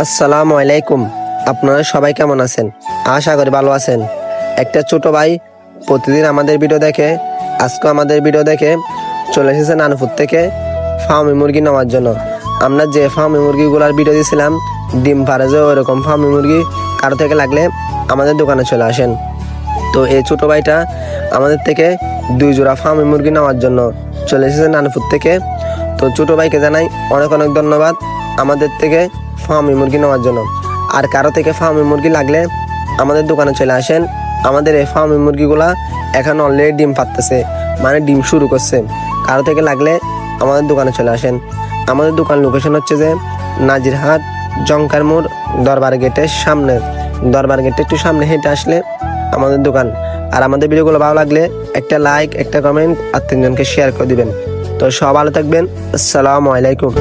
আসসালামু আলাইকুম। আপনারা সবাই কেমন আছেন? আশা করি ভালো আছেন। একটা ছোট ভাই প্রতিদিন আমাদের ভিডিও দেখে, আজকে আমাদের ভিডিও দেখে চলে এসেছে নানুপুর থেকে ফার্মি মুরগি নেওয়ার জন্য। আমরা যে ফার্মি মুরগিগুলোর ভিডিও দিয়েছিলাম, ডিম পারে যে ওরকম ফার্মি মুরগি কারো থেকে লাগলে আমাদের দোকানে চলে আসেন। তো এই ছোট ভাইটা আমাদের থেকে 2 জোড়া ফার্মি মুরগি নেওয়ার জন্য চলে এসেছে নানুপুর থেকে। তো ছোট ভাইকে জানাই অনেক অনেক ধন্যবাদ আমাদের থেকে ফার্মি মুরগি নেওয়ার জন্য। আর কারো থেকে ফার্মি মুরগি লাগলে আমাদের দোকানে চলে আসেন। আমাদের এই ফার্মি মুরগিগুলা এখন অলরেডি ডিম পাততেছে, মানে ডিম শুরু করছে। কারো থেকে লাগলে আমাদের দোকানে চলে আসেন। আমাদের দোকান লোকেশন হচ্ছে যে নাজিরহাট জঙ্কার মোড়, দরবার গেটের সামনে। দরবার গেটের একটু সামনে হেঁটে আসলে আমাদের দোকান। আর আমাদের ভিডিওগুলো ভালো লাগলে একটা লাইক, একটা কমেন্ট আর 3 জনকে শেয়ার করে দিবেন। তো সব ভালো থাকবেন। আসসালামু আলাইকুম।